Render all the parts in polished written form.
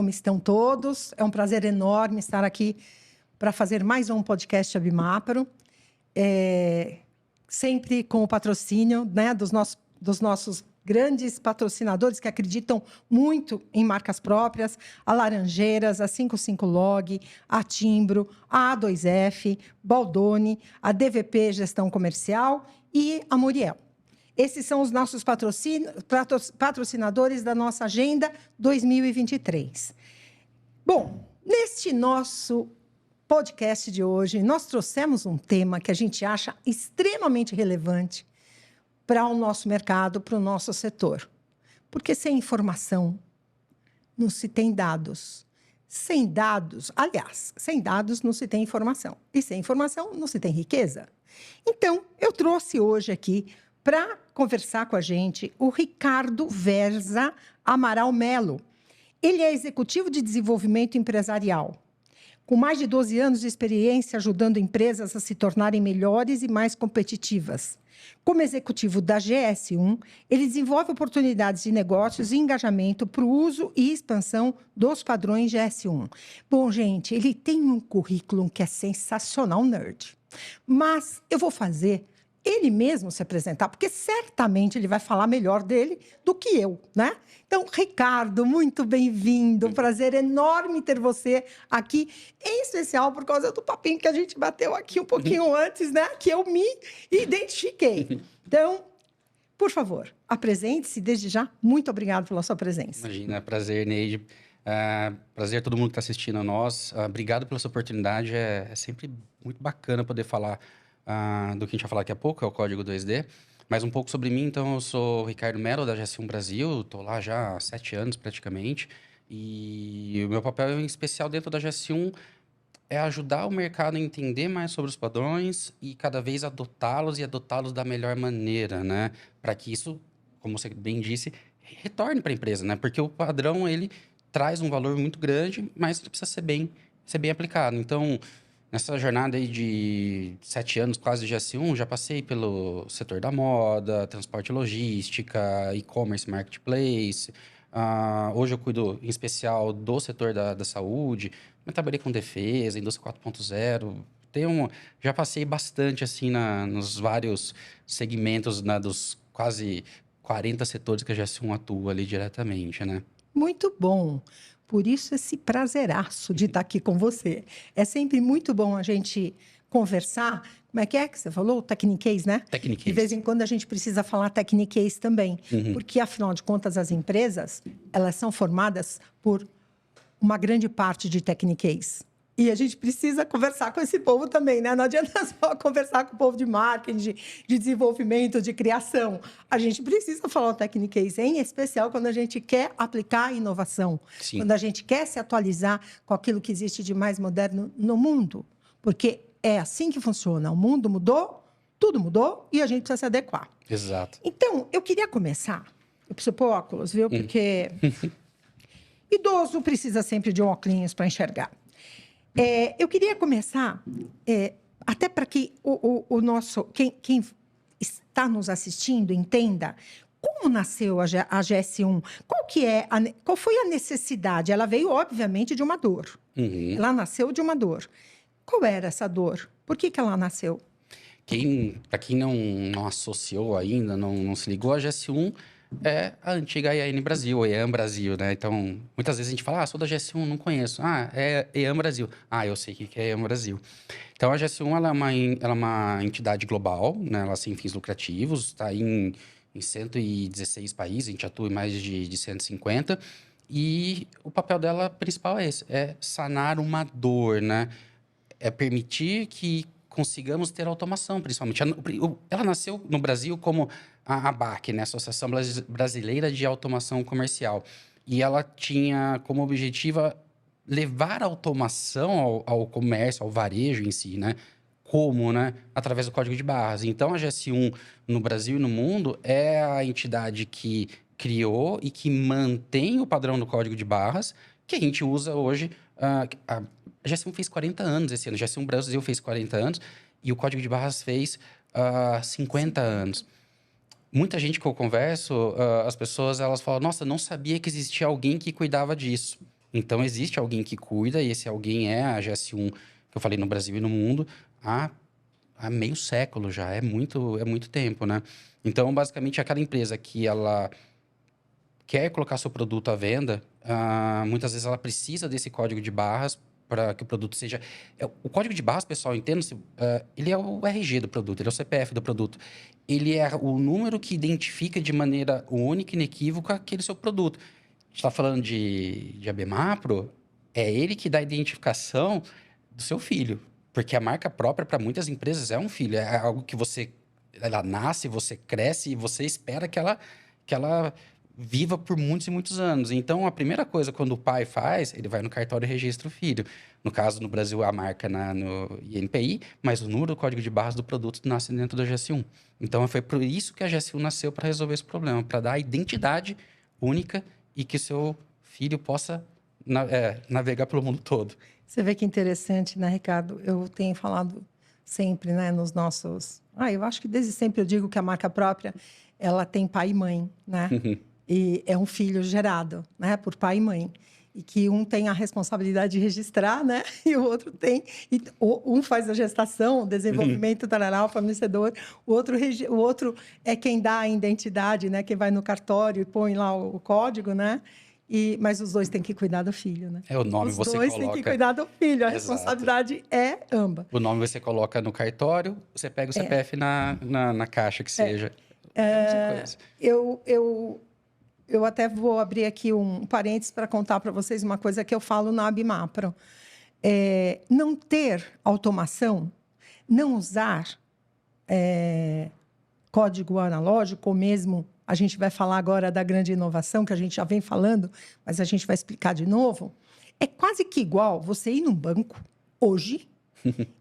como estão todos? É um prazer enorme estar aqui para fazer mais um podcast Abimapro, sempre com o patrocínio, né, dos nossos grandes patrocinadores que acreditam muito em marcas próprias, a Laranjeiras, a 55Log, a Timbro, a A2F, Baldoni, a DVP Gestão Comercial e a Muriel. Esses são os nossos patrocinadores da nossa Agenda 2023. Bom, neste nosso podcast de hoje, nós trouxemos um tema que a gente acha extremamente relevante para o nosso mercado, para o nosso setor. Porque sem informação não se tem dados. Sem dados, aliás, sem dados não se tem informação. E sem informação não se tem riqueza. Então, eu trouxe hoje aqui para conversar com a gente o Ricardo Verza Amaral Melo. Ele é executivo de desenvolvimento empresarial, com mais de 12 anos de experiência ajudando empresas a se tornarem melhores e mais competitivas. Como executivo da GS1, ele desenvolve oportunidades de negócios e engajamento para o uso e expansão dos padrões GS1. Bom, gente, ele tem um currículo que é sensacional, nerd. Mas eu vou fazer ele mesmo se apresentar, porque certamente ele vai falar melhor dele do que eu, né? Então, Ricardo, muito bem-vindo. Um prazer enorme ter você aqui, em especial por causa do papinho que a gente bateu aqui um pouquinho antes, né? Que eu me identifiquei. Então, por favor, apresente-se desde já. Muito obrigado pela sua presença. Imagina, prazer, Neide. Prazer a todo mundo que está assistindo a nós. Obrigado pela sua oportunidade. É sempre muito bacana poder falar do que a gente vai falar daqui a pouco, é o Código 2D. Mas um pouco sobre mim, então, eu sou o Ricardo Melo, da GS1 Brasil, estou lá já há 7 anos praticamente, e o meu papel em especial dentro da GS1 é ajudar o mercado a entender mais sobre os padrões e cada vez adotá-los e adotá-los da melhor maneira, né? Para que isso, como você bem disse, retorne para a empresa, né? Porque o padrão, ele traz um valor muito grande, mas ele precisa ser bem aplicado. Então, nessa jornada aí de 7 anos, quase de GS1, já passei pelo setor da moda, transporte e logística, e-commerce, marketplace. Hoje eu cuido, em especial, do setor da saúde. Eu trabalhei com defesa, indústria 4.0. Já passei bastante, assim, nos vários segmentos, né, dos quase 40 setores que a GS1 atua ali diretamente, né? Muito bom. Por isso, esse prazeraço de estar aqui com você. É sempre muito bom a gente conversar. Como é que você falou? Tecniquez, né? Tecniquez. De vez em quando a gente precisa falar tecniquez também. Uhum. Porque, afinal de contas, as empresas, elas são formadas por uma grande parte de tecniquez. E a gente precisa conversar com esse povo também, né? Não adianta só conversar com o povo de marketing, de desenvolvimento, de criação. A gente precisa falar o tecniquez, em especial quando a gente quer aplicar a inovação. Sim. Quando a gente quer se atualizar com aquilo que existe de mais moderno no mundo. Porque é assim que funciona. O mundo mudou, tudo mudou e a gente precisa se adequar. Exato. Então, eu queria começar... Eu preciso pôr óculos, viu? Porque idoso precisa sempre de óculos para enxergar. Eu queria começar, até para que quem está nos assistindo entenda como nasceu a GS1, qual foi a necessidade? Ela veio, obviamente, de uma dor. Uhum. Ela nasceu de uma dor. Qual era essa dor? Por que ela nasceu? Para quem não associou ainda, não se ligou, a GS1 é a antiga EAN Brasil, EAN Brasil, né? Então, muitas vezes a gente fala, sou da GS1, não conheço. É EAN Brasil. Eu sei o que é EAN Brasil. Então, a GS1 ela é uma entidade global, né? Ela sem fins lucrativos, está em 116 países, a gente atua em mais de 150. E o papel dela principal é esse, é sanar uma dor, né? É permitir que consigamos ter automação, principalmente. Ela nasceu no Brasil como a ABAC, né? Associação Brasileira de Automação Comercial. E ela tinha como objetivo levar a automação ao comércio, ao varejo em si, né? Como, né? Através do código de barras. Então, a GS1 no Brasil e no mundo é a entidade que criou e que mantém o padrão do código de barras que a gente usa hoje. A GS1 fez 40 anos esse ano. A GS1 Brasil fez 40 anos e o código de barras fez 50 anos. Muita gente que eu converso, as pessoas elas falam, nossa, não sabia que existia alguém que cuidava disso. Então, existe alguém que cuida, e esse alguém é a GS1, que eu falei no Brasil e no mundo, há meio século já. É muito tempo, né? Então, basicamente, aquela empresa que ela quer colocar seu produto à venda, muitas vezes ela precisa desse código de barras para que o produto seja... O código de barras, pessoal, entenda-se, ele é o RG do produto, ele é o CPF do produto. Ele é o número que identifica de maneira única e inequívoca aquele seu produto. A gente está falando de ABMAPRO, é ele que dá a identificação do seu filho. Porque a marca própria, para muitas empresas, é um filho. É algo que ela nasce, você cresce e você espera que ela viva por muitos e muitos anos. Então, a primeira coisa, quando o pai faz, ele vai no cartório e registra o filho. No caso, no Brasil, a marca no INPI, mas o número do código de barras do produto nasce dentro da GS1. Então, foi por isso que a GS1 nasceu, para resolver esse problema, para dar a identidade única e que seu filho possa navegar pelo mundo todo. Você vê que interessante, né, Ricardo? Eu tenho falado sempre, né, nos nossos... eu acho que desde sempre eu digo que a marca própria, ela tem pai e mãe, né? E é um filho gerado, né, por pai e mãe. E que um tem a responsabilidade de registrar, né? E o outro tem... Um faz a gestação, o desenvolvimento, tarará, o fornecedor. O outro é quem dá a identidade, né? Quem vai no cartório e põe lá o código, né? Mas os dois têm que cuidar do filho, né? O nome você coloca... Os dois têm que cuidar do filho. A Exato. responsabilidade é ambas. O nome você coloca no cartório, você pega o CPF na caixa que seja. Coisa. Eu até vou abrir aqui um parênteses para contar para vocês uma coisa que eu falo na ABMAPRO. Não ter automação, não usar código analógico, ou mesmo, a gente vai falar agora da grande inovação, que a gente já vem falando, mas a gente vai explicar de novo, é quase que igual você ir num banco, hoje,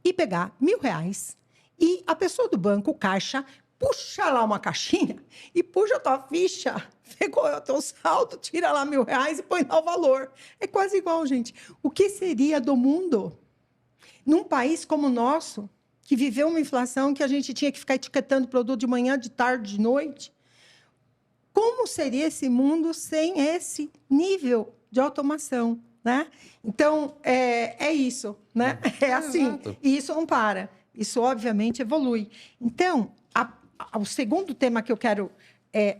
e pegar R$1.000, e a pessoa do banco, o caixa, puxa lá uma caixinha e puxa a tua ficha, vê qual é o teu saldo, tira lá R$1.000 e põe lá o valor. É quase igual, gente. O que seria do mundo num país como o nosso, que viveu uma inflação que a gente tinha que ficar etiquetando produto de manhã, de tarde, de noite? Como seria esse mundo sem esse nível de automação, né? Então, é isso, né? É assim. Exato. E isso não para. Isso, obviamente, evolui. Então, o segundo tema que eu quero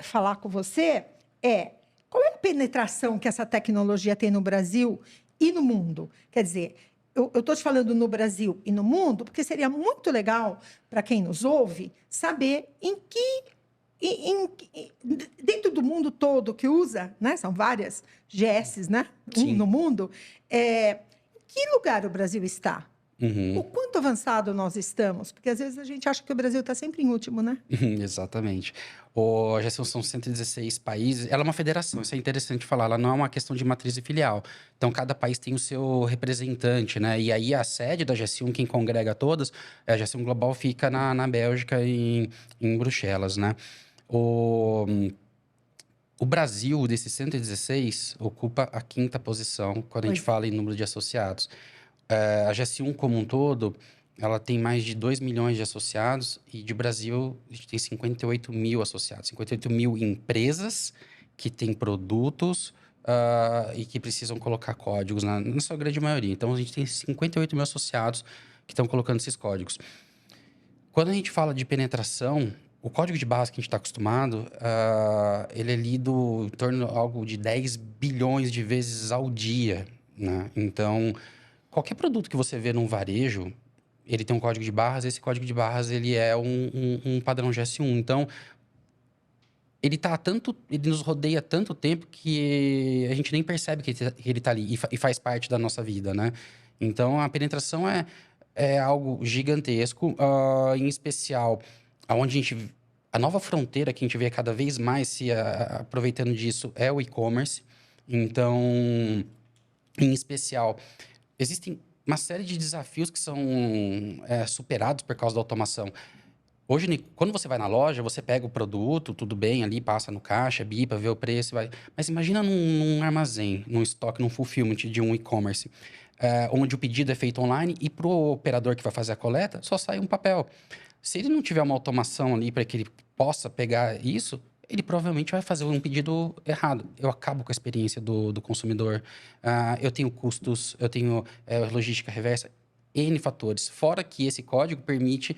falar com você é qual é a penetração que essa tecnologia tem no Brasil e no mundo? Quer dizer, eu estou te falando no Brasil e no mundo, porque seria muito legal para quem nos ouve saber dentro do mundo todo que usa, né? São várias GSs, né? No mundo. Que lugar o Brasil está? O quanto avançado nós estamos? Porque, às vezes, a gente acha que o Brasil está sempre em último, né? Exatamente. A GS1 são 116 países. Ela é uma federação, isso é interessante falar. Ela não é uma questão de matriz e filial. Então, cada país tem o seu representante, né? E aí, a sede da GS1, quem congrega todas, a GS1 Global fica na Bélgica, em Bruxelas, né? O Brasil, desses 116, ocupa a 5ª posição quando a gente fala em número de associados. A GS1 como um todo, ela tem mais de 2 milhões de associados e de Brasil a gente tem 58 mil associados. 58 mil empresas que têm produtos e que precisam colocar códigos na sua grande maioria. Então, a gente tem 58 mil associados que estão colocando esses códigos. Quando a gente fala de penetração, o código de barras que a gente está acostumado, ele é lido em torno de algo de 10 bilhões de vezes ao dia, né? Então, qualquer produto que você vê num varejo, ele tem um código de barras. Esse código de barras, ele é um padrão GS1. Então, ele nos rodeia há tanto tempo que a gente nem percebe que ele está ali e faz parte da nossa vida, né? Então, a penetração é algo gigantesco, em especial aonde a nova fronteira que a gente vê cada vez mais se aproveitando disso é o e-commerce. Então, em especial, existem uma série de desafios que são superados por causa da automação. Hoje, quando você vai na loja, você pega o produto, tudo bem ali, passa no caixa, bipa, vê o preço, vai. Mas imagina num armazém, num estoque, num fulfillment de um e-commerce, onde o pedido é feito online e para o operador que vai fazer a coleta, só sai um papel. Se ele não tiver uma automação ali para que ele possa pegar isso, ele provavelmente vai fazer um pedido errado. Eu acabo com a experiência do consumidor. Eu tenho custos, eu tenho logística reversa, N fatores. Fora que esse código permite,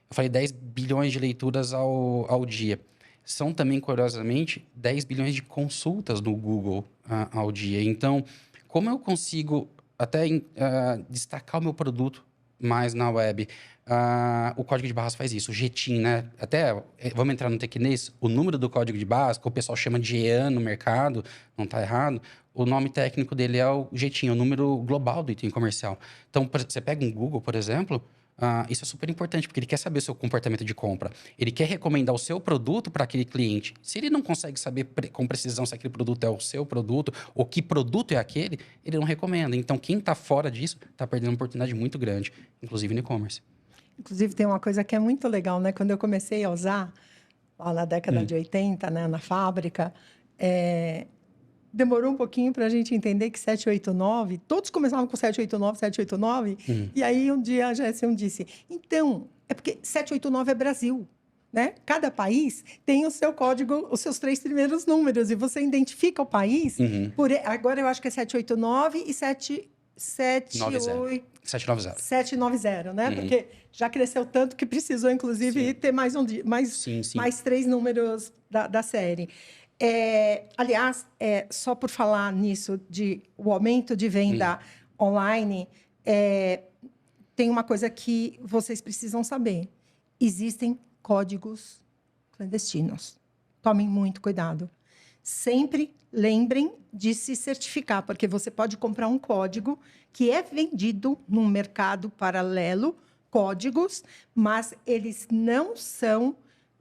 eu falei 10 bilhões de leituras ao dia. São também, curiosamente, 10 bilhões de consultas no Google ao dia. Então, como eu consigo até destacar o meu produto mais na web? O código de barras faz isso, o GTIM, né? Até, vamos entrar no tecnês, o número do código de barras, que o pessoal chama de EAN no mercado, não está errado, o nome técnico dele é o GTIM, o número global do item comercial. Então, você pega um Google, por exemplo, isso é super importante, porque ele quer saber o seu comportamento de compra. Ele quer recomendar o seu produto para aquele cliente. Se ele não consegue saber com precisão se aquele produto é o seu produto, ou que produto é aquele, ele não recomenda. Então, quem está fora disso, está perdendo uma oportunidade muito grande, inclusive no e-commerce. Inclusive, tem uma coisa que é muito legal, né? Quando eu comecei a usar, lá na década de 80, né, na fábrica, demorou um pouquinho para a gente entender que 789, todos começavam com 789, 789, e aí um dia a GS1 disse, então, é porque 789 é Brasil, né? Cada país tem o seu código, os seus 3 primeiros números, e você identifica o país, agora eu acho que é 789 e 790. 790, né? Porque já cresceu tanto que precisou, inclusive, ter mais mais 3 números da série. Aliás, só por falar nisso, o aumento de venda online, tem uma coisa que vocês precisam saber. Existem códigos clandestinos. Tomem muito cuidado. Sempre lembrem de se certificar, porque você pode comprar um código que é vendido num mercado paralelo, códigos, mas eles não são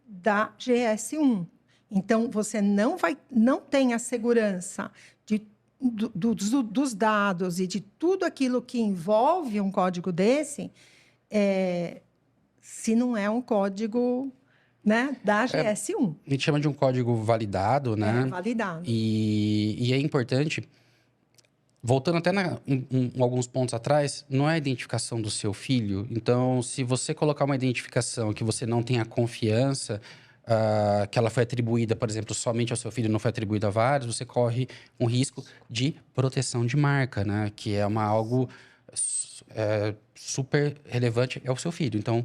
da GS1. Então, você não tem a segurança dos dados e de tudo aquilo que envolve um código desse, se não é um código, né, da GS1. A gente chama de um código validado, né? Validado. E é importante, voltando até alguns pontos atrás, não é a identificação do seu filho. Então, se você colocar uma identificação que você não tem a confiança, que ela foi atribuída, por exemplo, somente ao seu filho, não foi atribuída a vários, você corre um risco de proteção de marca, né? Que é algo super relevante, é o seu filho. Então,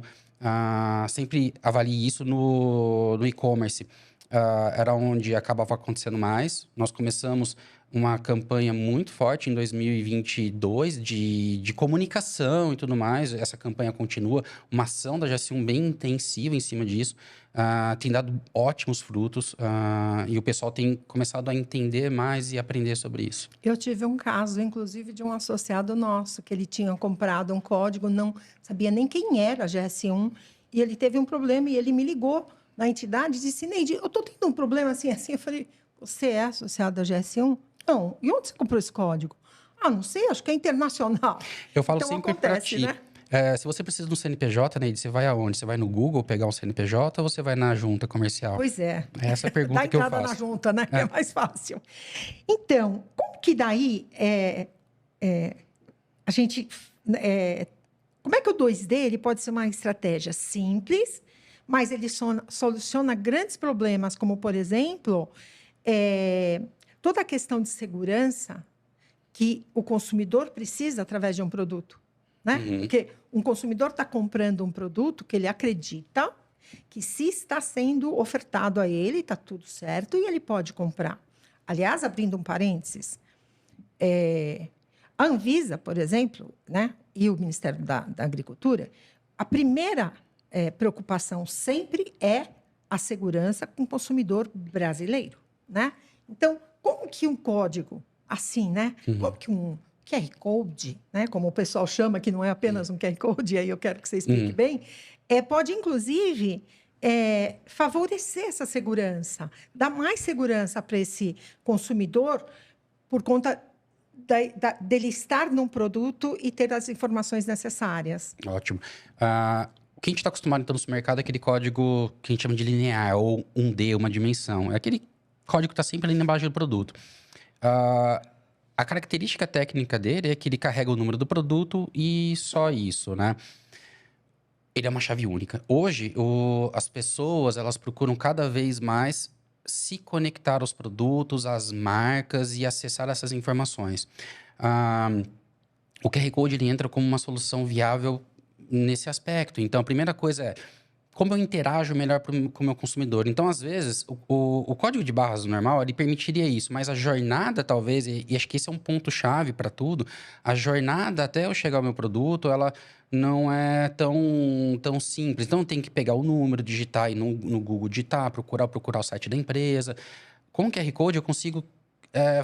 sempre avalie isso no e-commerce. Era onde acabava acontecendo mais. Nós começamos uma campanha muito forte em 2022 de comunicação e tudo mais. Essa campanha continua. Uma ação da GS1 bem intensiva em cima disso. Tem dado ótimos frutos e o pessoal tem começado a entender mais e aprender sobre isso. Eu tive um caso, inclusive, de um associado nosso, que ele tinha comprado um código, não sabia nem quem era a GS1, e ele teve um problema e ele me ligou na entidade e disse, Neide, eu estou tendo um problema assim. Eu falei, você é associado da GS1? Não. E onde você comprou esse código? Não sei, acho que é internacional. Eu falo então, sempre para ti. Né? Se você precisa de um CNPJ, Neide, você vai aonde? Você vai no Google pegar um CNPJ ou você vai na junta comercial? Pois é. Essa é a pergunta que eu faço. Dá entrada na junta, né? Que é mais fácil. Então, como que daí a gente... como é que o 2D ele pode ser uma estratégia simples, mas ele soluciona grandes problemas, como, por exemplo, toda a questão de segurança que o consumidor precisa através de um produto. Né? Porque um consumidor está comprando um produto que ele acredita que, se está sendo ofertado a ele, está tudo certo e ele pode comprar. Aliás, abrindo um parênteses, a Anvisa, por exemplo, né, e o Ministério da Agricultura, a primeira preocupação sempre é a segurança com o consumidor brasileiro. Né? Então, como que um código assim, né? Como que um QR Code, né? Como o pessoal chama, que não é apenas um QR Code, e aí eu quero que você explique bem, pode, inclusive, favorecer essa segurança, dar mais segurança para esse consumidor por conta dele estar num produto e ter as informações necessárias. Ótimo. O que a gente está acostumado, então, no supermercado é aquele código que a gente chama de linear, ou 1D, uma dimensão. É aquele código que está sempre ali embaixo do produto. A característica técnica dele é que ele carrega o número do produto e só isso, né? Ele é uma chave única. Hoje, as pessoas, elas procuram cada vez mais se conectar aos produtos, às marcas e acessar essas informações. Ah, o QR Code ele entra como uma solução viável nesse aspecto. Então, a primeira coisa é como eu interajo melhor com o meu consumidor. Então, às vezes, o código de barras normal, ele permitiria isso, mas a jornada, talvez, e acho que esse é um ponto-chave para tudo, a jornada até eu chegar ao meu produto, ela não é tão simples. Então, eu tenho que pegar o número, digitar aí no Google, digitar, procurar o site da empresa. Com o QR Code, eu consigo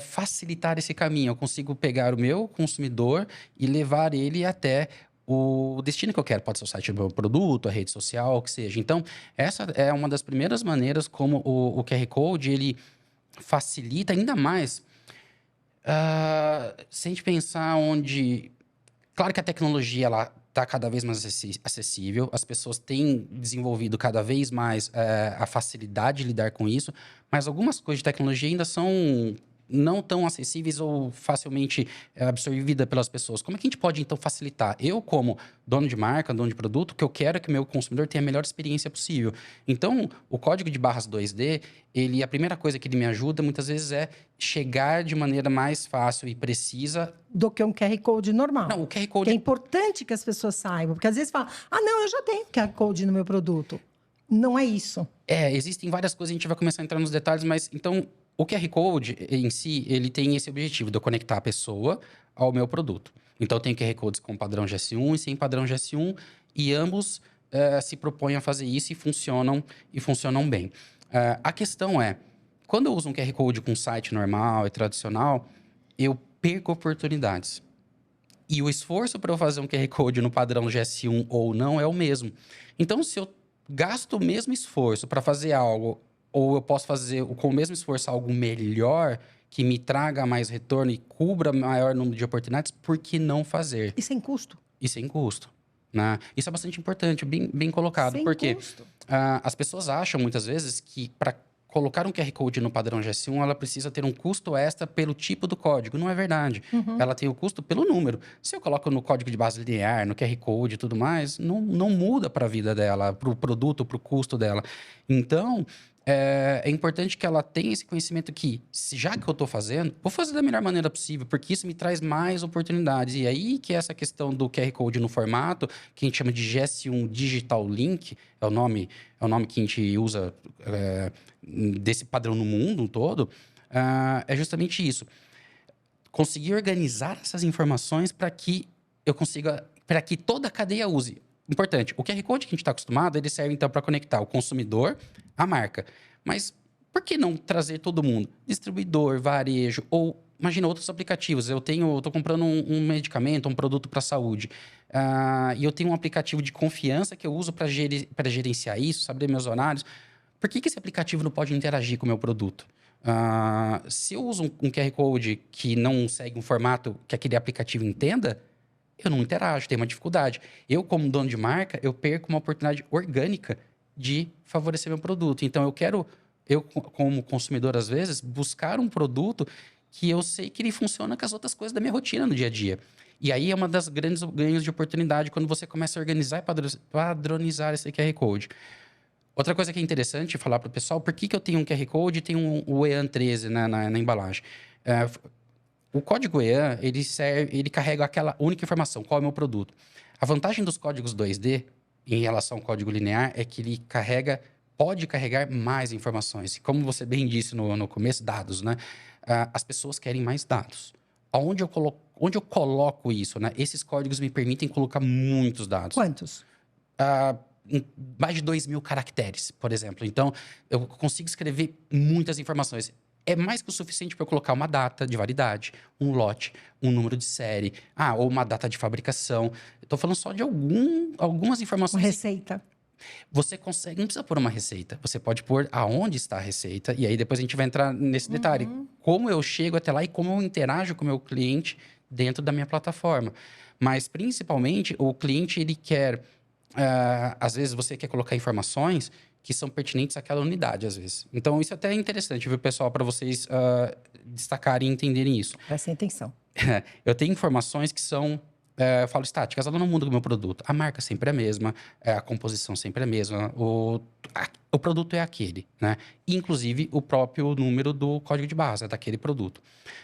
facilitar esse caminho. Eu consigo pegar o meu consumidor e levar ele até o destino que eu quero. Pode ser o site do meu produto, a rede social, o que seja. Então, essa é uma das primeiras maneiras como o QR Code, ele facilita ainda mais. Se a gente pensar onde... Claro que a tecnologia, ela está cada vez mais acessível. As pessoas têm desenvolvido cada vez mais a facilidade de lidar com isso. Mas algumas coisas de tecnologia ainda são não tão acessíveis ou facilmente absorvidas pelas pessoas. Como é que a gente pode, então, facilitar? Eu, como dono de marca, dono de produto, o que eu quero é que o meu consumidor tenha a melhor experiência possível. Então, o código de barras 2D, a primeira coisa que ele me ajuda, muitas vezes, é chegar de maneira mais fácil e precisa... Do que um QR Code normal. Não, o QR Code... Que é importante que as pessoas saibam. Porque às vezes falam, não, eu já tenho QR Code no meu produto. Não é isso. Existem várias coisas, a gente vai começar a entrar nos detalhes, mas então... O QR Code, em si, ele tem esse objetivo de eu conectar a pessoa ao meu produto. Então, eu tenho QR Codes com padrão GS1 e sem padrão GS1, e ambos se propõem a fazer isso e funcionam bem. A questão é, quando eu uso um QR Code com site normal e tradicional, eu perco oportunidades. E o esforço para eu fazer um QR Code no padrão GS1 ou não é o mesmo. Então, se eu gasto o mesmo esforço para fazer algo... ou eu posso fazer com o mesmo esforço algo melhor, que me traga mais retorno e cubra maior número de oportunidades, por que não fazer? E sem custo. E sem custo. Né? Isso é bastante importante, bem colocado. Sem porque custo. As pessoas acham, muitas vezes, que para colocar um QR Code no padrão GS1, ela precisa ter um custo extra pelo tipo do código. Não é verdade. Ela tem o custo pelo número. Se eu coloco no código de base linear, no QR Code e tudo mais, não muda para a vida dela, para o produto, para o custo dela. Então... É importante que ela tenha esse conhecimento que, já que eu estou fazendo, vou fazer da melhor maneira possível, porque isso me traz mais oportunidades. E aí que essa questão do QR Code no formato, que a gente chama de GS1 Digital Link, é o nome que a gente usa desse padrão no mundo todo, é justamente isso. Conseguir organizar essas informações para que eu consiga, para que toda a cadeia use. Importante, o QR Code que a gente está acostumado, ele serve então para conectar o consumidor à marca. Mas por que não trazer todo mundo? Distribuidor, varejo, ou imagina outros aplicativos. Eu estou comprando um medicamento, um produto para a saúde. E eu tenho um aplicativo de confiança que eu uso para gerenciar isso, saber meus horários. Por que esse aplicativo não pode interagir com o meu produto? Se eu uso um QR Code que não segue um formato que aquele aplicativo entenda, eu não interajo, tenho uma dificuldade. Eu, como dono de marca, eu perco uma oportunidade orgânica de favorecer meu produto. Então, eu como consumidor, às vezes, buscar um produto que eu sei que ele funciona com as outras coisas da minha rotina no dia a dia. E aí é uma das grandes ganhos de oportunidade quando você começa a organizar e padronizar esse QR Code. Outra coisa que é interessante falar para o pessoal, por que eu tenho um QR Code e tenho o EAN 13 na embalagem? O código EAN, ele carrega aquela única informação, qual é o meu produto. A vantagem dos códigos 2D em relação ao código linear é que ele pode carregar mais informações. E como você bem disse no começo, dados, né? As pessoas querem mais dados. Onde eu coloco isso, né? Esses códigos me permitem colocar muitos dados. Quantos? Mais de 2.000 caracteres, por exemplo. Então, eu consigo escrever muitas informações. É mais que o suficiente para eu colocar uma data de validade, um lote, um número de série, ou uma data de fabricação. Estou falando só de algumas informações. Uma receita. Você consegue, não precisa pôr uma receita. Você pode pôr aonde está a receita. E aí depois a gente vai entrar nesse detalhe. Como eu chego até lá e como eu interajo com o meu cliente dentro da minha plataforma. Mas, principalmente, o cliente, ele quer... às vezes, você quer colocar informações que são pertinentes àquela unidade, às vezes. Então, isso até é interessante, viu, pessoal, para vocês destacarem e entenderem isso. Prestem atenção. Eu tenho informações que são eu falo estáticas, ela não muda o meu produto. A marca sempre é a mesma, a composição sempre é a mesma, o produto é aquele, né? Inclusive, o próprio número do código de barras é daquele produto.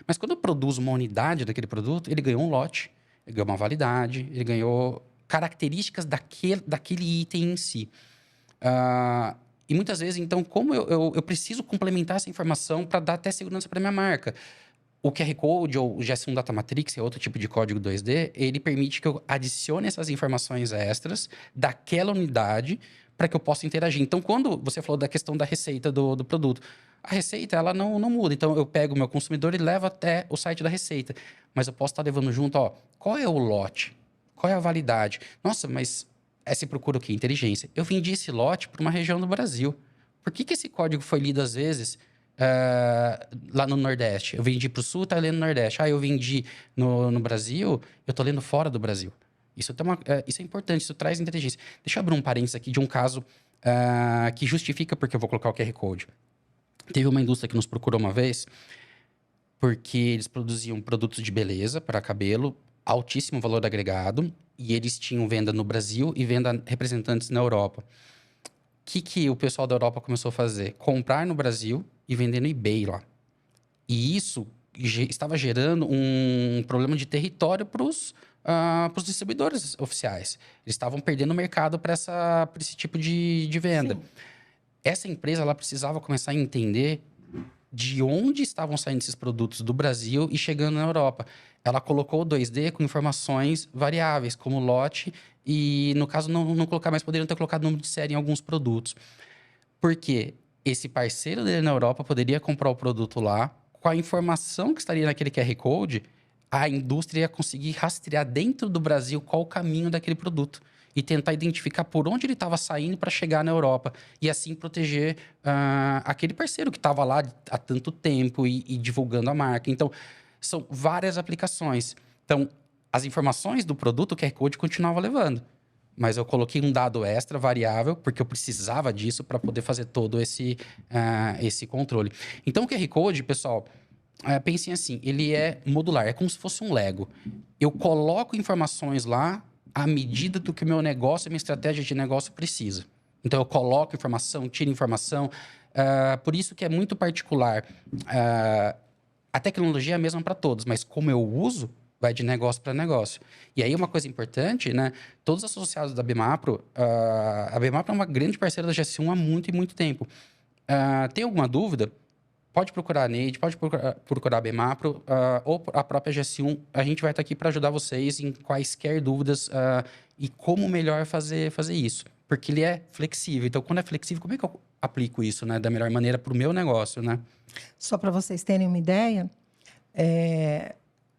Mas quando eu produzo uma unidade daquele produto, ele ganhou um lote, ele ganhou uma validade, ele ganhou características daquele item em si. E muitas vezes, então, como eu preciso complementar essa informação para dar até segurança para minha marca? O QR Code ou o GS1 Data Matrix, que é outro tipo de código 2D, ele permite que eu adicione essas informações extras daquela unidade para que eu possa interagir. Então, quando você falou da questão da receita do produto, a receita, ela não muda. Então, eu pego o meu consumidor e levo até o site da receita. Mas eu posso estar levando junto, ó, qual é o lote? Qual é a validade? Nossa, mas se procura o quê? Inteligência. Eu vendi esse lote para uma região do Brasil. Por que esse código foi lido, às vezes, lá no Nordeste? Eu vendi para o Sul, tá lendo no Nordeste. Eu vendi no Brasil, eu tô lendo fora do Brasil. Isso é importante, isso traz inteligência. Deixa eu abrir um parênteses aqui de um caso que justifica porque eu vou colocar o QR Code. Teve uma indústria que nos procurou uma vez porque eles produziam produtos de beleza para cabelo, altíssimo valor agregado, e eles tinham venda no Brasil e venda representantes na Europa. O que o pessoal da Europa começou a fazer? Comprar no Brasil e vender no eBay lá. E isso estava gerando um problema de território para os distribuidores oficiais. Eles estavam perdendo o mercado para esse tipo de venda. Sim. Essa empresa ela precisava começar a entender de onde estavam saindo esses produtos do Brasil e chegando na Europa. Ela colocou o 2D com informações variáveis, como lote, e no caso não colocar, mas poderiam ter colocado número de série em alguns produtos. Porque esse parceiro dele na Europa poderia comprar o produto lá, com a informação que estaria naquele QR Code, a indústria ia conseguir rastrear dentro do Brasil qual o caminho daquele produto e tentar identificar por onde ele estava saindo para chegar na Europa. E assim proteger aquele parceiro que estava lá há tanto tempo e divulgando a marca. Então, são várias aplicações. Então, as informações do produto, o QR Code continuava levando. Mas eu coloquei um dado extra, variável, porque eu precisava disso para poder fazer todo esse controle. Então, o QR Code, pessoal, pensem assim, ele é modular, é como se fosse um Lego. Eu coloco informações lá à medida do que o meu negócio, a minha estratégia de negócio precisa. Então, eu coloco informação, tiro informação. Por isso que é muito particular. A tecnologia é a mesma para todos, mas como eu uso, vai de negócio para negócio. E aí, uma coisa importante, né? Todos os associados da Bemapro, a Bemapro é uma grande parceira da GS1 há muito e muito tempo. Tem alguma dúvida? Pode procurar a Neide, pode procurar a Bemapro ou a própria GS1. A gente vai estar aqui para ajudar vocês em quaisquer dúvidas e como melhor fazer isso. Porque ele é flexível. Então, quando é flexível, como é que eu aplico isso, né, da melhor maneira para o meu negócio, né? Só para vocês terem uma ideia,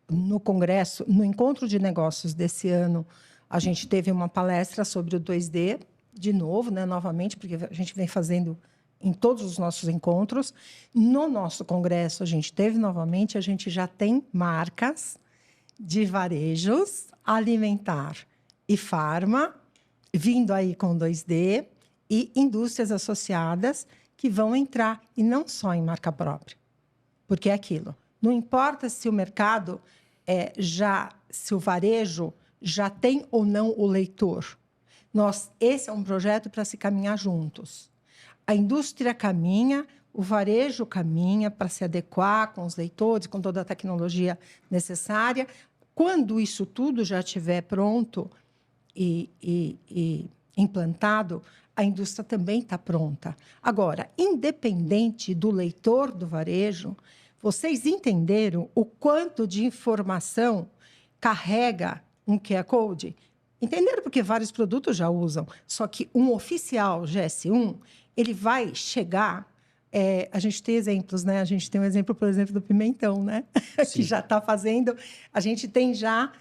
no congresso, no encontro de negócios desse ano, a gente teve uma palestra sobre o 2D, de novo, né, novamente, porque a gente vem fazendo em todos os nossos encontros. No nosso congresso, a gente teve novamente, a gente já tem marcas de varejos, alimentar e farma, vindo aí com 2D, e indústrias associadas que vão entrar, e não só em marca própria. Porque é aquilo. Não importa se o mercado, se o varejo já tem ou não o leitor. Esse é um projeto para se caminhar juntos. A indústria caminha, o varejo caminha para se adequar com os leitores, com toda a tecnologia necessária. Quando isso tudo já estiver pronto e implantado, a indústria também está pronta. Agora, independente do leitor do varejo, vocês entenderam o quanto de informação carrega um QR Code? Entenderam porque vários produtos já usam. Só que um oficial GS1, ele vai chegar... a gente tem exemplos, né? A gente tem um exemplo, por exemplo, do pimentão, né? Que já está fazendo... A gente tem já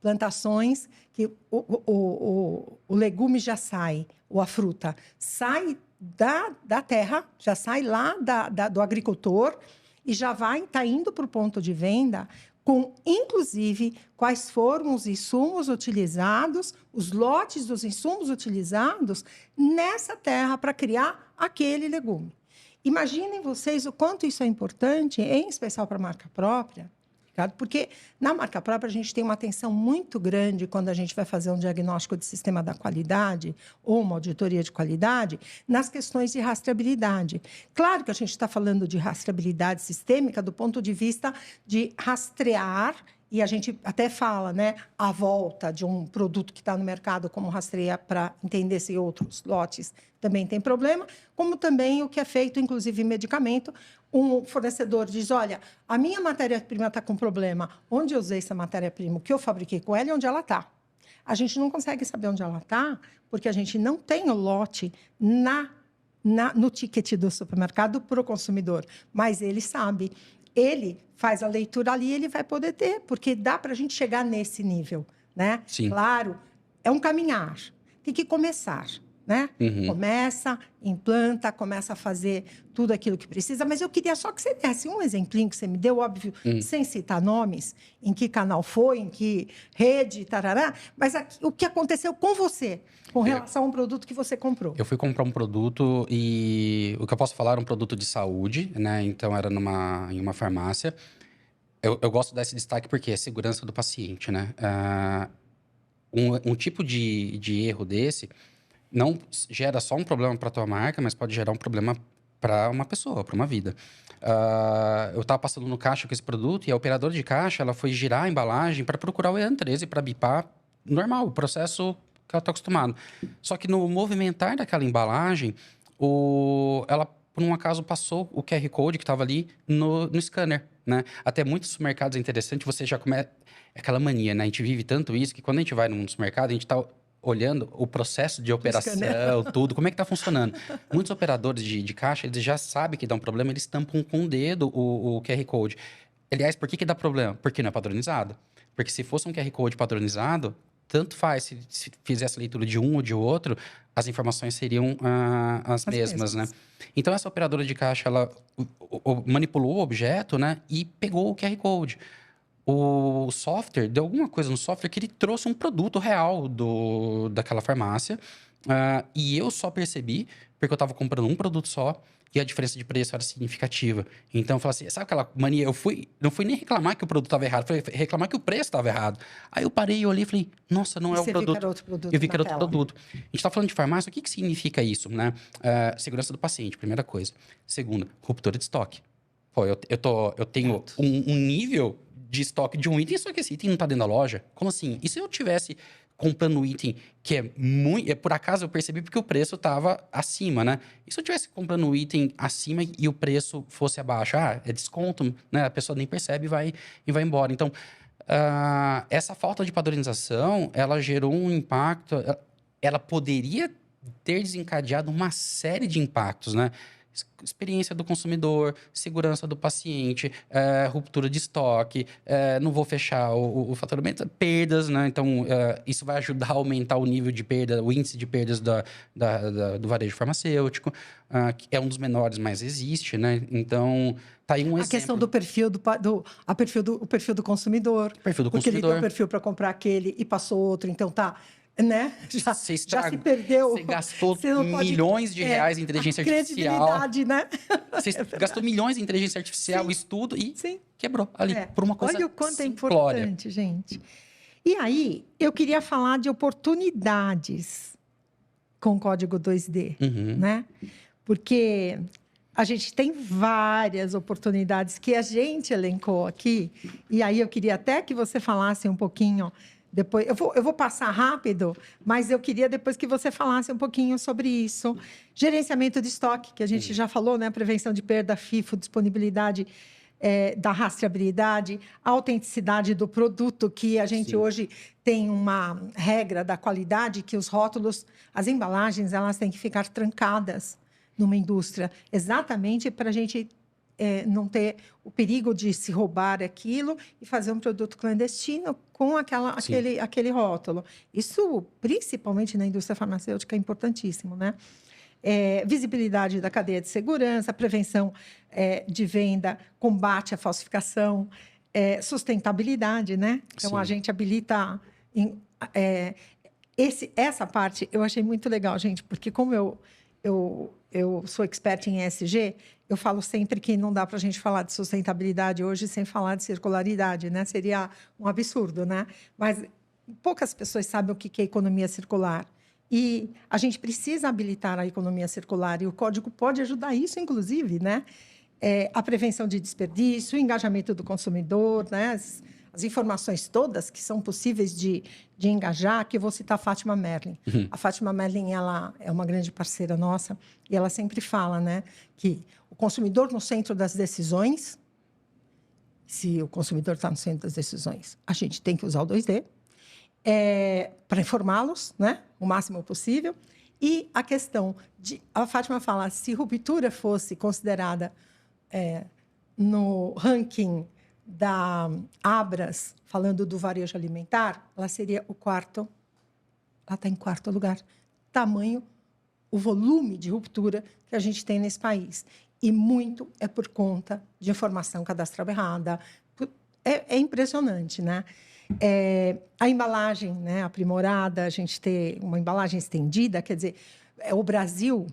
plantações que o legume já sai, ou a fruta, sai da terra, já sai lá do agricultor e já está indo para o ponto de venda com, inclusive, quais foram os insumos utilizados, os lotes dos insumos utilizados nessa terra para criar aquele legume. Imaginem vocês o quanto isso é importante, em especial para a marca própria, Ricardo, porque na marca própria a gente tem uma atenção muito grande quando a gente vai fazer um diagnóstico de sistema da qualidade ou uma auditoria de qualidade nas questões de rastreabilidade. Claro que a gente está falando de rastreabilidade sistêmica do ponto de vista de rastrear, e a gente até fala, né, a volta de um produto que está no mercado, como rastreia para entender se outros lotes também tem problema, como também o que é feito, inclusive em medicamento, um fornecedor diz, olha, a minha matéria-prima está com problema, onde eu usei essa matéria-prima, o que eu fabriquei com ela e onde ela está. A gente não consegue saber onde ela está, porque a gente não tem o lote no ticket do supermercado para o consumidor, mas ele sabe. Ele faz a leitura ali, ele vai poder ter, porque dá para a gente chegar nesse nível, né? Sim. Claro, é um caminhar, tem que começar, né? Começa, implanta, começa a fazer tudo aquilo que precisa, mas eu queria só que você desse um exemplinho que você me deu, óbvio, sem citar nomes, em que canal foi, em que rede, tarará, mas aqui, o que aconteceu com você, com relação a um produto que você comprou. Eu fui comprar um produto e o que eu posso falar era um produto de saúde, né? Então era em uma farmácia. Eu gosto desse destaque porque é segurança do paciente, né? Um tipo de erro desse não gera só um problema para a tua marca, mas pode gerar um problema para uma pessoa, para uma vida. Eu estava passando no caixa com esse produto e a operadora de caixa ela foi girar a embalagem para procurar o EAN13 para bipar normal, o processo que ela está acostumada. Só que no movimentar daquela embalagem, ela, por um acaso, passou o QR Code que estava ali no scanner, né? Até muitos supermercados é interessante, você já começa... É aquela mania, né? A gente vive tanto isso que quando a gente vai num supermercado, a gente está olhando o processo de operação, tudo, como é que está funcionando. Muitos operadores de caixa, eles já sabem que dá um problema, eles tampam com o dedo o QR Code. Aliás, por que dá problema? Porque não é padronizado. Porque se fosse um QR Code padronizado, tanto faz, se fizesse a leitura de um ou de outro, as informações seriam as mesmas, né? Então, essa operadora de caixa, ela manipulou o objeto, né? E pegou o QR Code. O software, deu alguma coisa no software que ele trouxe um produto real daquela farmácia. E eu só percebi porque eu estava comprando um produto só e a diferença de preço era significativa. Então, eu falei assim, sabe aquela mania? Não fui nem reclamar que o produto estava errado, foi reclamar que o preço estava errado. Aí eu parei e olhei e falei, nossa, não é o produto. Era outro produto. Eu vi que era outro produto. A gente está falando de farmácia, o que significa isso, né? Segurança do paciente, primeira coisa. Segunda, ruptura de estoque. Pô, eu tenho um nível de estoque de um item, só que esse item não está dentro da loja. Como assim? E se eu tivesse comprando um item que é muito... Por acaso eu percebi porque o preço estava acima, né? E se eu tivesse comprando um item acima e o preço fosse abaixo? É desconto, né? A pessoa nem percebe e vai embora. Então, essa falta de padronização, ela gerou um impacto... Ela poderia ter desencadeado uma série de impactos, né? Experiência do consumidor, segurança do paciente, ruptura de estoque, não vou fechar o faturamento, perdas, né? Então, isso vai ajudar a aumentar o nível de perda, o índice de perdas do varejo farmacêutico, que é um dos menores, mas existe, né? Então, tá aí um exemplo. A questão do perfil o perfil do consumidor. Perfil do porque consumidor. Ele tem um perfil para comprar aquele e passou outro, então tá... Né? Já se perdeu. Você gastou milhões de reais em inteligência artificial. Credibilidade, né? Você gastou milhões em inteligência artificial, estudo e quebrou ali por uma coisa. Olha o quanto simplória. É importante, gente. E aí, eu queria falar de oportunidades com o código 2D, né? Porque a gente tem várias oportunidades que a gente elencou aqui. E aí, eu queria até que você falasse um pouquinho... Depois, eu vou passar rápido, mas eu queria depois que você falasse um pouquinho sobre isso. Gerenciamento de estoque, que a gente já falou, né? Prevenção de perda, FIFO, disponibilidade da rastreabilidade, autenticidade do produto, que a gente hoje tem uma regra da qualidade, que os rótulos, as embalagens, elas têm que ficar trancadas numa indústria, exatamente para a gente... não ter o perigo de se roubar aquilo e fazer um produto clandestino com aquele rótulo. Isso, principalmente na indústria farmacêutica, é importantíssimo, né? Visibilidade da cadeia de segurança, prevenção de venda, combate à falsificação, sustentabilidade, né? Então, a gente habilita... essa parte eu achei muito legal, gente, porque como eu eu sou expert em ESG, eu falo sempre que não dá para a gente falar de sustentabilidade hoje sem falar de circularidade, né? Seria um absurdo, né? Mas poucas pessoas sabem o que é economia circular. E a gente precisa habilitar a economia circular, e o código pode ajudar isso, inclusive, né? A prevenção de desperdício, o engajamento do consumidor, né? As informações todas que são possíveis de engajar, que eu vou citar a Fátima Merlin. A Fátima Merlin, ela é uma grande parceira nossa, e ela sempre fala, né, que o consumidor no centro das decisões, se o consumidor está no centro das decisões, a gente tem que usar o 2D, para informá-los, né, o máximo possível. E a questão de... A Fátima fala, se ruptura fosse considerada no ranking da Abras, falando do varejo alimentar, ela seria o quarto... Ela está em quarto lugar. Tamanho, o volume de ruptura que a gente tem nesse país. E muito é por conta de informação cadastral errada. É impressionante, né? A embalagem, né, aprimorada, a gente ter uma embalagem estendida, quer dizer, o Brasil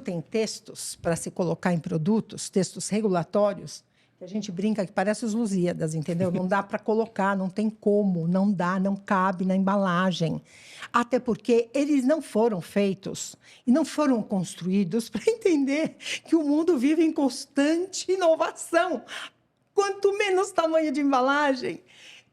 tem textos para se colocar em produtos, textos regulatórios, que a gente brinca que parece os Lusíadas, entendeu? Não dá para colocar, não tem como, não dá, não cabe na embalagem. Até porque eles não foram feitos e não foram construídos para entender que o mundo vive em constante inovação. Quanto menos tamanho de embalagem,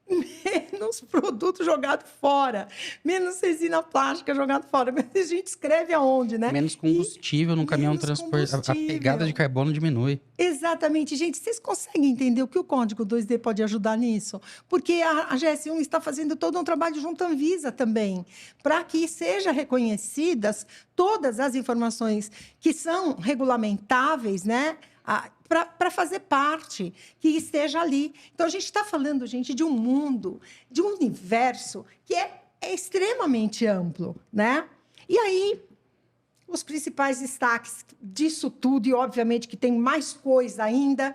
menos produto jogado fora, menos resina plástica jogado fora. Mas a gente escreve aonde, né? Menos combustível no caminhão transporte. A pegada de carbono diminui. Exatamente. Gente, vocês conseguem entender o que o Código 2D pode ajudar nisso? Porque a GS1 está fazendo todo um trabalho junto à Anvisa também, para que sejam reconhecidas todas as informações que são regulamentáveis, né? Para fazer parte, que esteja ali. Então, a gente está falando, gente, de um mundo, de um universo que é extremamente amplo, né? E aí, os principais destaques disso tudo, e obviamente que tem mais coisa ainda,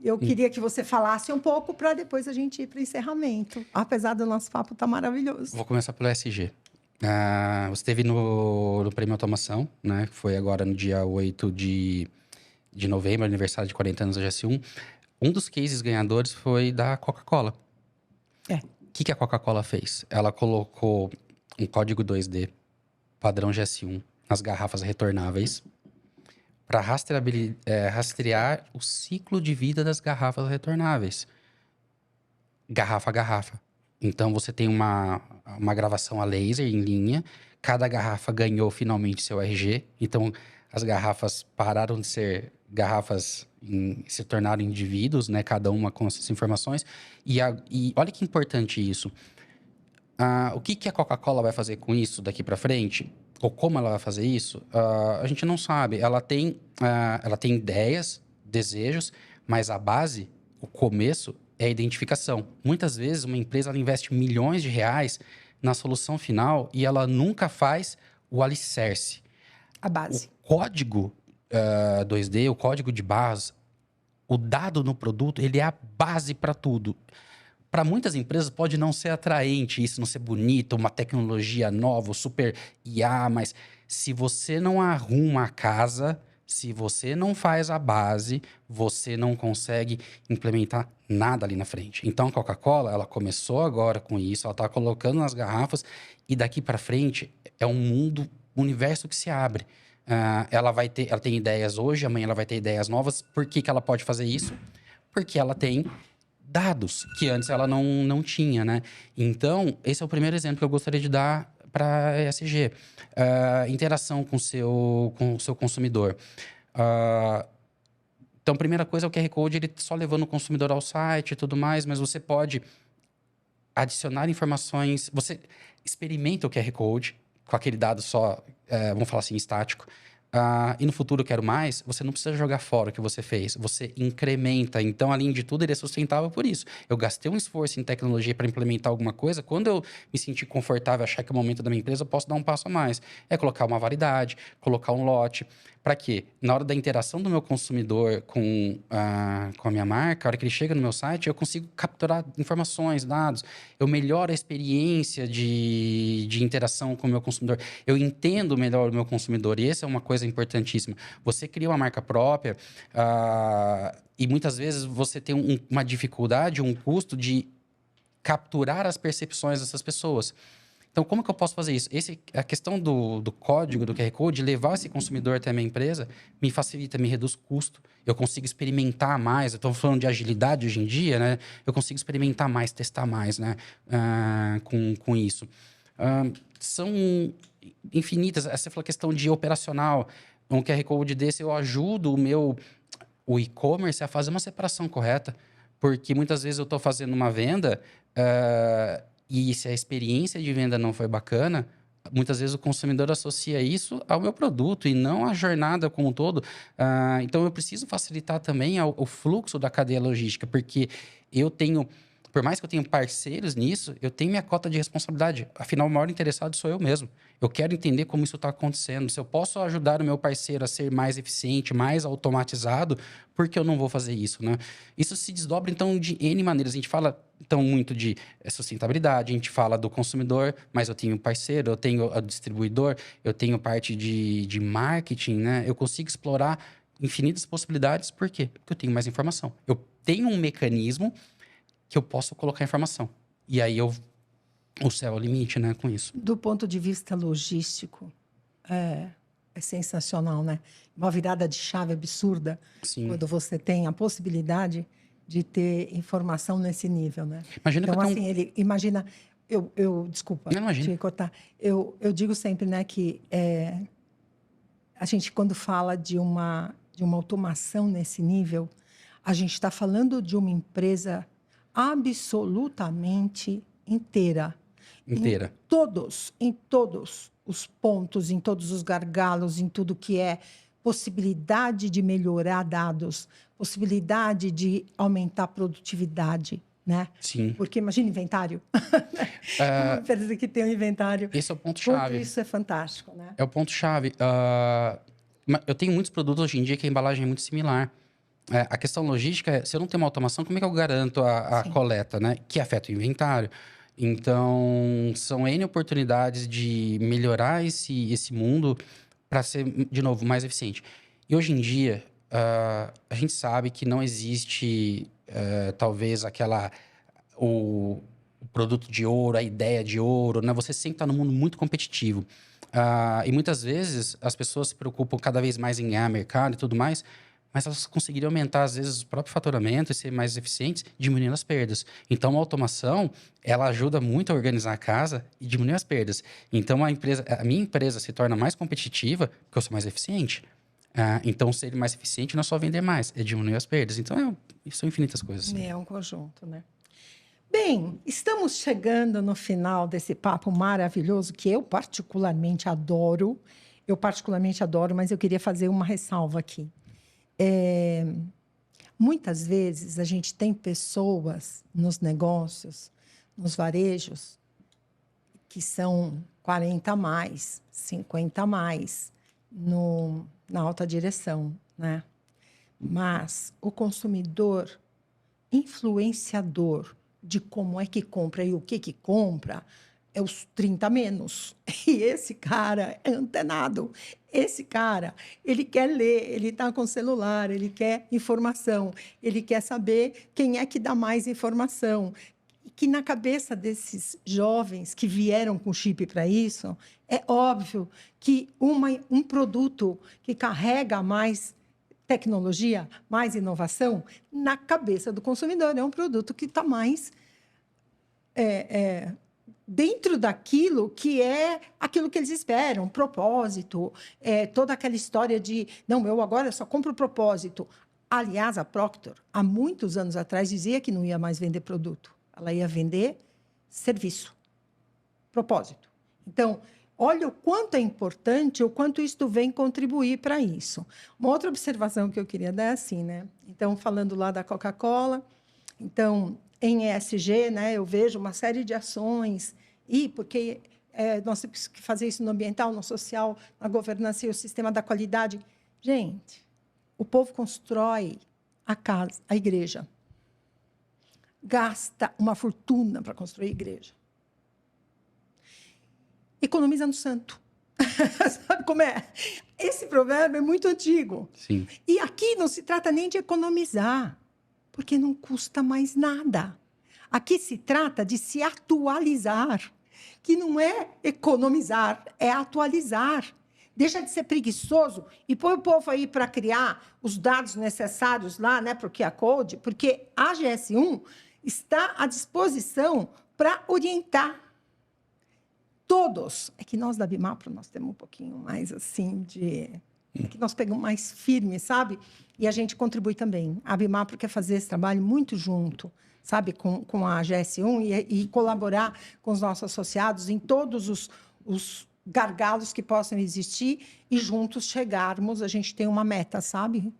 eu queria que você falasse um pouco para depois a gente ir para o encerramento. Apesar do nosso papo estar maravilhoso. Vou começar pelo ESG. Você esteve no Prêmio Automação, né? Que foi agora no dia 8 de novembro, aniversário de 40 anos da GS1. Um dos cases ganhadores foi da Coca-Cola. O que a Coca-Cola fez? Ela colocou um código 2D, padrão GS1, nas garrafas retornáveis, para rastrear o ciclo de vida das garrafas retornáveis. Garrafa a garrafa. Então, você tem uma gravação a laser em linha. Cada garrafa ganhou finalmente seu RG. Então, as garrafas pararam de ser garrafas e se tornaram indivíduos, né? Cada uma com essas informações. E olha que importante isso. O que a Coca-Cola vai fazer com isso daqui para frente? Ou como ela vai fazer isso? A gente não sabe. Ela tem ideias, desejos, mas a base, o começo, é a identificação. Muitas vezes, uma empresa ela investe milhões de reais na solução final e ela nunca faz o alicerce. A base. O código 2D, o código de barras, o dado no produto, ele é a base para tudo. Para muitas empresas pode não ser atraente, isso não ser bonito, uma tecnologia nova, super IA, mas se você não arruma a casa, se você não faz a base, você não consegue implementar nada ali na frente. Então, a Coca-Cola, ela começou agora com isso, ela está colocando nas garrafas e daqui para frente é um mundo, um universo que se abre. Ela tem ideias hoje, amanhã ela vai ter ideias novas. Por que ela pode fazer isso? Porque ela tem dados que antes ela não tinha, né? Então, esse é o primeiro exemplo que eu gostaria de dar para a ESG. Interação com o seu consumidor. Então, a primeira coisa é o QR Code, ele só levando o consumidor ao site e tudo mais, mas você pode adicionar informações. Você experimenta o QR Code com aquele dado só, vamos falar assim, estático. E no futuro eu quero mais, você não precisa jogar fora o que você fez, você incrementa. Então, além de tudo, ele é sustentável por isso. Eu gastei um esforço em tecnologia para implementar alguma coisa, quando eu me sentir confortável, achar que é o momento da minha empresa, eu posso dar um passo a mais. É colocar uma validade, colocar um lote. Para quê? Na hora da interação do meu consumidor com a minha marca, a hora que ele chega no meu site, eu consigo capturar informações, dados. Eu melhoro a experiência de interação com o meu consumidor. Eu entendo melhor o meu consumidor. E essa é uma coisa coisa importantíssima. Você cria uma marca própria e muitas vezes você tem uma dificuldade, um custo de capturar as percepções dessas pessoas. Então, como que eu posso fazer isso? A questão do código, do QR Code, levar esse consumidor até a minha empresa, me facilita, me reduz custo. Eu consigo experimentar mais. Eu estou falando de agilidade hoje em dia, né? Eu consigo experimentar mais, testar mais, né? Com isso. São infinitas. Você falou questão de operacional. Um QR Code desse, eu ajudo o e-commerce a fazer uma separação correta. Porque muitas vezes eu estou fazendo uma venda... e se a experiência de venda não foi bacana, muitas vezes o consumidor associa isso ao meu produto e não à jornada como um todo. Então, eu preciso facilitar também o fluxo da cadeia logística, porque eu tenho... Por mais que eu tenha parceiros nisso, eu tenho minha cota de responsabilidade. Afinal, o maior interessado sou eu mesmo. Eu quero entender como isso está acontecendo. Se eu posso ajudar o meu parceiro a ser mais eficiente, mais automatizado, por que eu não vou fazer isso, né? Isso se desdobra, então, de N maneiras. A gente fala, então, muito de sustentabilidade, a gente fala do consumidor, mas eu tenho parceiro, eu tenho o distribuidor, eu tenho parte de marketing, né? Eu consigo explorar infinitas possibilidades. Por quê? Porque eu tenho mais informação. Eu tenho um mecanismo que eu posso colocar informação. E aí o céu é o limite, né, com isso. Do ponto de vista logístico, é sensacional, né? Uma virada de chave absurda. Sim. Quando você tem a possibilidade de ter informação nesse nível, né? Imagina então, que eu assim, tenho ele imagina... desculpa, Não, imagina. te cortar. Eu digo sempre, né, que a gente, quando fala de uma automação nesse nível, a gente está falando de uma empresa absolutamente inteira. Inteira. Em todos os pontos, em todos os gargalos, em tudo que é possibilidade de melhorar dados, possibilidade de aumentar a produtividade, né? Sim. Porque imagina inventário. Uma empresa que tem um inventário. Esse é o ponto-chave. Isso é fantástico, né? É o ponto-chave. Eu tenho muitos produtos hoje em dia que a embalagem é muito similar. A questão logística é, se eu não tenho uma automação, como é que eu garanto a coleta, né? Que afeta o inventário. Então, são N oportunidades de melhorar esse mundo para ser, de novo, mais eficiente. E hoje em dia, a gente sabe que não existe, talvez, o produto de ouro, a ideia de ouro, né? Você sempre está num mundo muito competitivo. E muitas vezes as pessoas se preocupam cada vez mais em ganhar mercado e tudo mais, mas elas conseguiriam aumentar, às vezes, o próprio faturamento e ser mais eficientes, diminuindo as perdas. Então, a automação, ela ajuda muito a organizar a casa e diminuir as perdas. Então, a minha empresa se torna mais competitiva porque eu sou mais eficiente. Então, ser mais eficiente não é só vender mais, é diminuir as perdas. Então, são infinitas coisas. É um conjunto, né? Bem, estamos chegando no final desse papo maravilhoso que eu particularmente adoro. Mas eu queria fazer uma ressalva aqui. Muitas vezes a gente tem pessoas nos negócios, nos varejos, que são 40 a mais, 50 a mais na alta direção, né? Mas o consumidor influenciador de como é que compra e o que compra é os 30 a menos. E esse cara é antenado. Esse cara, ele quer ler, ele está com o celular, ele quer informação, ele quer saber quem é que dá mais informação. E que na cabeça desses jovens que vieram com chip para isso, é óbvio que um produto que carrega mais tecnologia, mais inovação, na cabeça do consumidor é um produto que está mais dentro daquilo que é aquilo que eles esperam, propósito, toda aquela história de, não, eu agora só compro propósito. Aliás, a Procter, há muitos anos atrás, dizia que não ia mais vender produto, ela ia vender serviço, propósito. Então, olha o quanto é importante, o quanto isto vem contribuir para isso. Uma outra observação que eu queria dar é assim, né? Então, falando lá da Coca-Cola, então, em ESG, né, eu vejo uma série de ações, porque nós temos que fazer isso no ambiental, no social, na governança e o sistema da qualidade. Gente, o povo constrói a casa, a igreja. Gasta uma fortuna para construir a igreja. Economiza no santo. Sabe como é? Esse provérbio é muito antigo. Sim. E aqui não se trata nem de economizar, porque não custa mais nada. Aqui se trata de se atualizar, que não é economizar, é atualizar. Deixa de ser preguiçoso e põe o povo aí para criar os dados necessários lá, né, para o QR Code, porque a GS1 está à disposição para orientar todos. É que nós da Bimapro, nós temos um pouquinho mais assim de... É que nós pegamos mais firme, sabe? E a gente contribui também. A Bimapro quer fazer esse trabalho muito junto, sabe? Com a GS1 e colaborar com os nossos associados em todos os gargalos que possam existir e juntos chegarmos. A gente tem uma meta, sabe?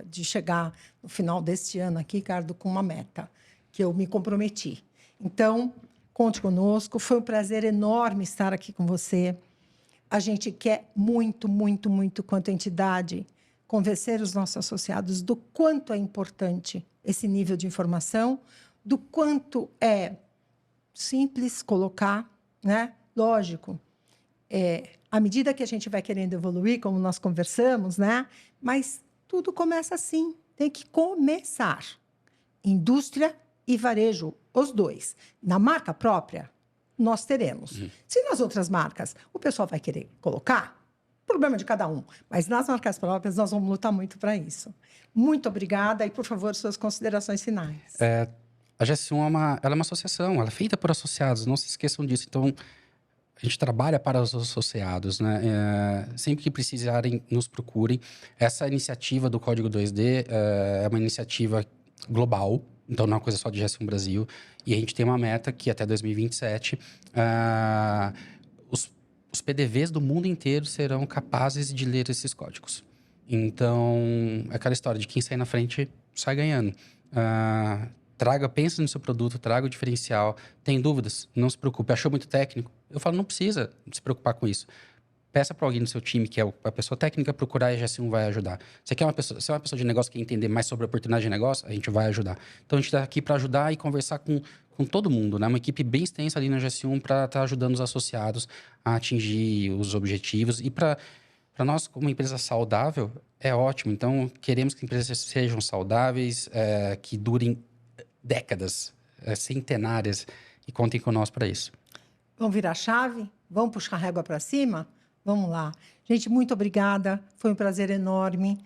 De chegar no final deste ano aqui, Ricardo, com uma meta que eu me comprometi. Então, conte conosco. Foi um prazer enorme estar aqui com você. A gente quer muito, muito, muito, quanto entidade, convencer os nossos associados do quanto é importante esse nível de informação, do quanto é simples colocar, né? Lógico, à medida que a gente vai querendo evoluir, como nós conversamos, né? Mas tudo começa assim, tem que começar. Indústria e varejo, os dois. Na marca própria, nós teremos. Se nas outras marcas o pessoal vai querer colocar, problema de cada um. Mas nas marcas próprias, nós vamos lutar muito para isso. Muito obrigada. E, por favor, suas considerações finais. A GS1 ela é uma associação, ela é feita por associados, não se esqueçam disso. Então, a gente trabalha para os associados, né? Sempre que precisarem, nos procurem. Essa iniciativa do Código 2D é uma iniciativa global, então não é uma coisa só de GS1 Brasil. E a gente tem uma meta que até 2027, os PDVs do mundo inteiro serão capazes de ler esses códigos. Então, é aquela história de quem sai na frente sai ganhando. Pensa no seu produto, traga o diferencial. Tem dúvidas? Não se preocupe. Achou muito técnico? Eu falo, não precisa se preocupar com isso. Peça para alguém no seu time, que é a pessoa técnica, procurar e a GS1 vai ajudar. Você é uma pessoa de negócio que quer entender mais sobre a oportunidade de negócio, a gente vai ajudar. Então, a gente está aqui para ajudar e conversar com todo mundo, né? Uma equipe bem extensa ali na GS1 para estar ajudando os associados a atingir os objetivos. E para nós, como empresa saudável, é ótimo. Então, queremos que empresas sejam saudáveis, que durem décadas, centenárias, e contem conosco para isso. Vamos virar a chave? Vamos puxar a régua para cima? Vamos lá. Gente, muito obrigada. Foi um prazer enorme.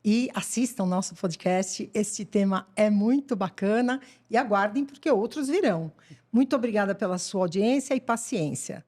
E assistam o nosso podcast. Este tema é muito bacana. E aguardem, porque outros virão. Muito obrigada pela sua audiência e paciência.